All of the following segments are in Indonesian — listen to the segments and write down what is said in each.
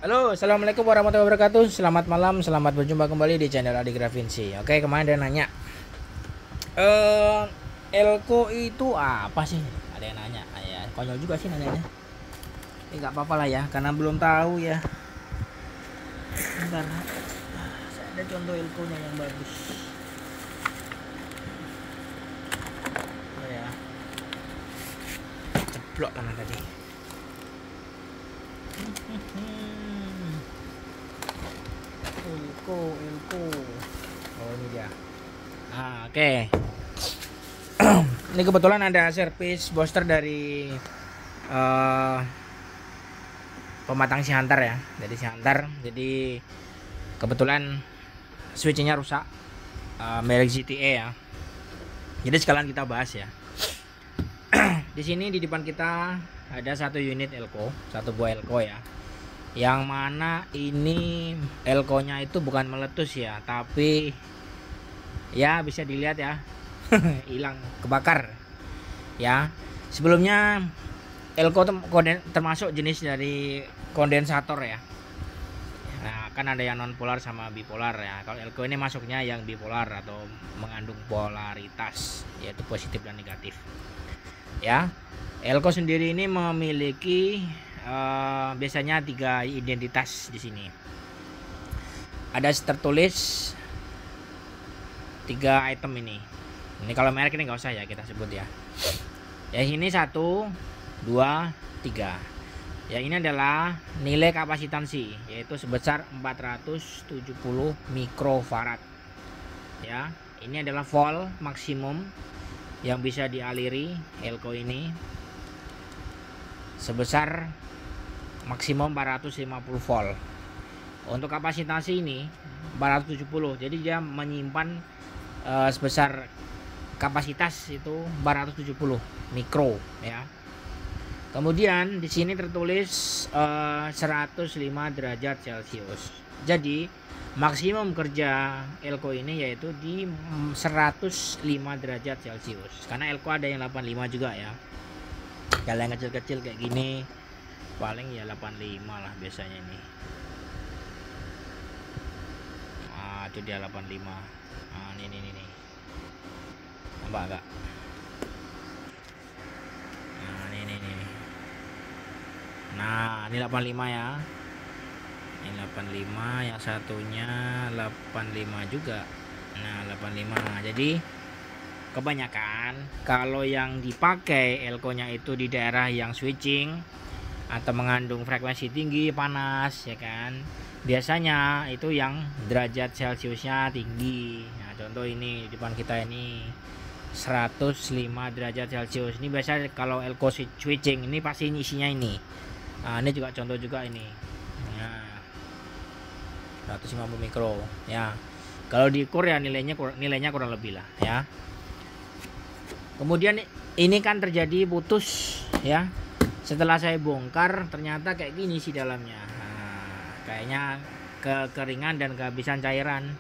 Halo, assalamualaikum warahmatullahi wabarakatuh. Selamat malam, selamat berjumpa kembali di channel Adi Gravinsi. Oke, kemarin ada nanya, Elko itu apa sih? Ada yang nanya, ya konyol juga sih nanyanya. Nggak apa-apa lah ya, karena belum tahu ya. Bentar, ada contoh Elko-nya yang bagus. Oh ya, ceplok mana tadi? Elko. Oh ini dia. Oke. Ini kebetulan ada servis booster dari pematang Siantar ya. Dari Siantar. Jadi kebetulan switchnya rusak. Merek ZTE ya. Jadi sekalian kita bahas ya. Di sini di depan kita ada satu unit Elko, satu buah Elko ya. Yang mana ini Elko-nya itu bukan meletus ya, tapi ya bisa dilihat ya, hilang, kebakar ya. Sebelumnya Elko termasuk jenis dari kondensator ya. Nah, kan ada yang non polar sama bipolar ya. Kalau Elko ini masuknya yang bipolar atau mengandung polaritas, yaitu positif dan negatif ya. Elko sendiri ini memiliki biasanya 3 identitas di sini. Ada tertulis 3 item ini. Ini kalau merek ini nggak usah ya kita sebut ya. Ya ini 1, 2, 3. Ya ini adalah nilai kapasitansi, yaitu sebesar 470 mikrofarad. Ya, ini adalah volt maksimum yang bisa dialiri Elko ini sebesar maksimum 450 volt. Untuk kapasitas ini 470, jadi dia menyimpan sebesar kapasitas itu 470 mikro ya. Kemudian di sini tertulis 105 derajat Celcius. Jadi maksimum kerja Elko ini yaitu di 105 derajat Celcius. Karena Elko ada yang 85 juga ya. Kalau yang kecil-kecil kayak gini paling ya 85 lah biasanya ini. Itu dia 85. Ini nampak enggak? Ini. Nah, ini 85 ya. Ini 85, yang satunya 85 juga. Nah, 85. Jadi kebanyakan kalau yang dipakai Elko-nya itu di daerah yang switching atau mengandung frekuensi tinggi panas ya kan, biasanya itu yang derajat Celciusnya tinggi. Nah, contoh ini di depan kita ini 105 derajat Celcius. Ini biasa kalau Elko switching ini pasti isinya ini. Nah, ini juga contoh juga ini ya, 150 mikro ya. Kalau diukur ya nilainya kurang lebih lah ya. Kemudian ini kan terjadi putus ya. Setelah saya bongkar ternyata kayak gini sih dalamnya. Nah, kayaknya kekeringan dan kehabisan cairan.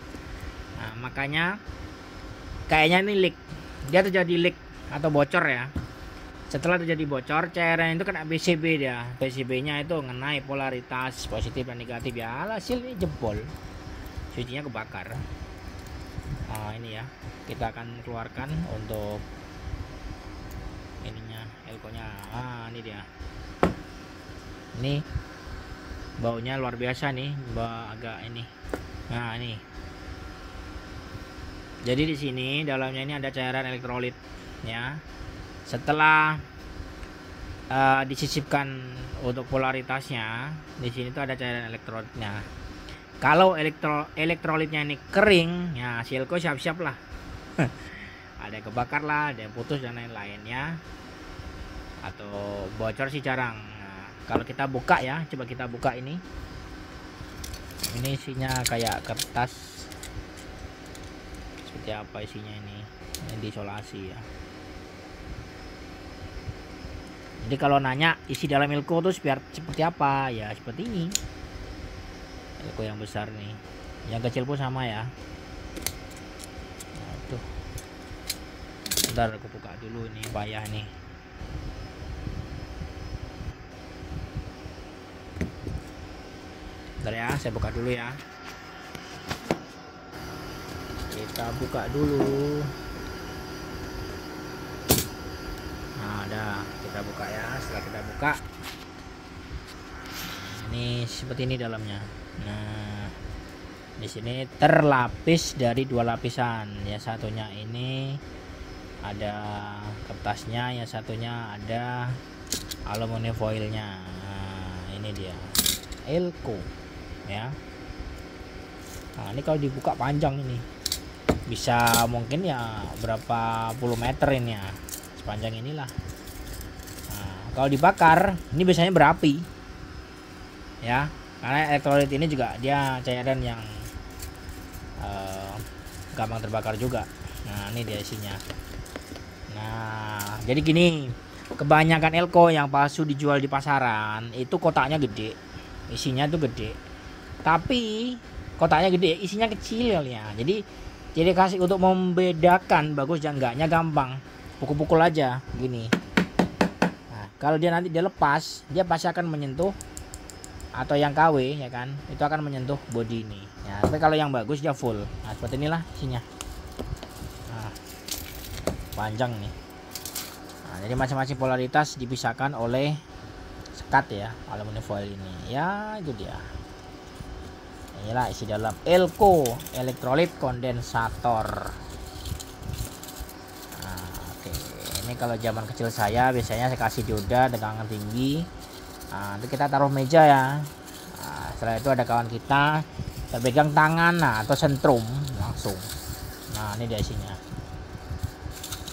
Nah, makanya kayaknya ini leak. Dia terjadi leak atau bocor ya. Setelah terjadi bocor, cairan itu kena PCB dia. PCB-nya itu mengenai polaritas positif dan negatif ya. Hasil ini jebol. Switchnya kebakar. Nah, ini ya. Kita akan keluarkan untuk ininya Elko-nya. Ini dia. Ini baunya luar biasa nih, bau agak ini. Nah, ini. Jadi di sini dalamnya ini ada cairan elektrolit ya. Setelah disisipkan untuk polaritasnya, di sini tuh ada cairan elektrolitnya. Kalau elektrolitnya ini kering, ya si Elko siap-siap lah. Ada yang kebakar lah, ada yang putus dan lain-lain ya. Atau bocor sih jarang. Nah, kalau kita buka ya, coba kita buka ini. Ini isinya kayak kertas. Seperti apa isinya ini? Ini diisolasi ya. Jadi kalau nanya isi dalam Elko tuh seperti apa? Ya seperti ini. Elko yang besar nih. Yang kecil pun sama ya. Nah, tuh. Bentar aku buka dulu nih, payah nih. Bentar ya, saya buka dulu ya. Kita buka dulu. Nah, ada. Kita buka ya. Setelah kita buka, ini seperti ini dalamnya. Nah, di sini terlapis dari 2 lapisan. Ya, satunya ini ada kertasnya, yang satunya ada aluminium foilnya. Nah, ini dia Elko ya. Nah, ini kalau dibuka panjang ini, bisa mungkin ya berapa puluh meter ini ya, sepanjang inilah. Nah, kalau dibakar ini biasanya berapi ya, karena elektrolit ini juga dia cairan yang gampang terbakar juga. Nah, ini dia isinya. Nah, jadi gini, kebanyakan Elko yang palsu dijual di pasaran itu kotaknya gede, isinya tuh gede, tapi kotaknya gede, isinya kecil ya. Jadi kasih untuk membedakan bagus dan enggaknya gampang, pukul-pukul aja gini. Nah, kalau dia nanti dia lepas, dia pasti akan menyentuh, atau yang KW ya kan, itu akan menyentuh bodi ini ya. Tapi kalau yang bagus dia full. Nah, seperti inilah isinya. Nah, panjang nih. Nah, jadi masing-masing polaritas dipisahkan oleh sekat ya, aluminium foil ini ya. Itu dia, inilah isi dalam Elko elektrolit kondensator. Nah, oke. Ini kalau zaman kecil saya biasanya saya kasih dioda tegangan tinggi. Nah, nanti kita taruh meja ya. Nah, setelah itu ada kawan kita terpegang tangan, nah, atau sentrum langsung. Nah, ini dia isinya.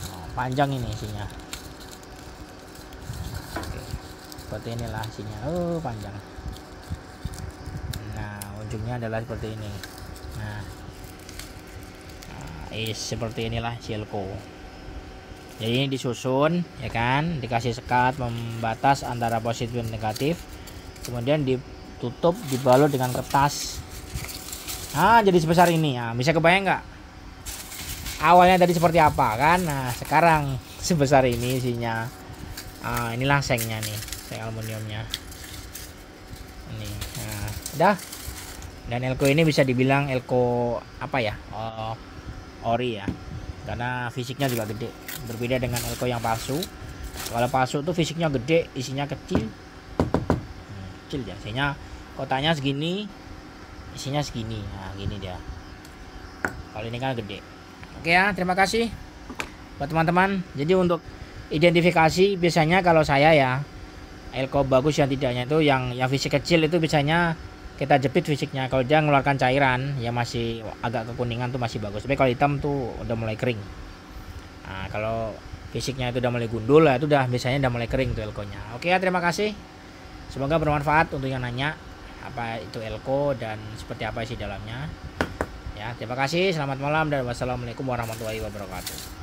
Nah, panjang ini isinya. Nah, oke. Seperti inilah isinya. Oh, panjang. Nah, ujungnya adalah seperti ini. Nah, seperti inilah Elko. Jadi ini disusun ya kan, dikasih sekat membatas antara positif dan negatif, kemudian ditutup, dibalut dengan kertas. Nah, jadi sebesar ini ya. Bisa kebayang nggak awalnya tadi seperti apa kan? Nah, sekarang sebesar ini isinya. Inilah sengnya nih, seng aluminiumnya ini. Nah, udah. Dan Elko ini bisa dibilang Elko apa ya, ori ya, karena fisiknya juga gede, berbeda dengan Elko yang palsu. Kalau palsu tuh fisiknya gede, isinya kecil. Kecil ya, isinya kotaknya segini, isinya segini. Nah, gini dia. Kalau ini kan gede. Oke ya, terima kasih buat teman-teman. Jadi untuk identifikasi biasanya kalau saya ya, Elko bagus yang tidaknya itu yang fisik kecil itu biasanya kita jepit fisiknya. Kalau dia mengeluarkan cairan ya masih agak kekuningan tuh masih bagus, tapi kalau hitam tuh udah mulai kering. Nah, kalau fisiknya itu udah mulai gundul lah, itu udah biasanya udah mulai kering tuh Elko-nya. Oke ya, terima kasih, semoga bermanfaat untuk yang nanya apa itu Elko dan seperti apa isi dalamnya ya. Terima kasih, selamat malam dan wassalamualaikum warahmatullahi wabarakatuh.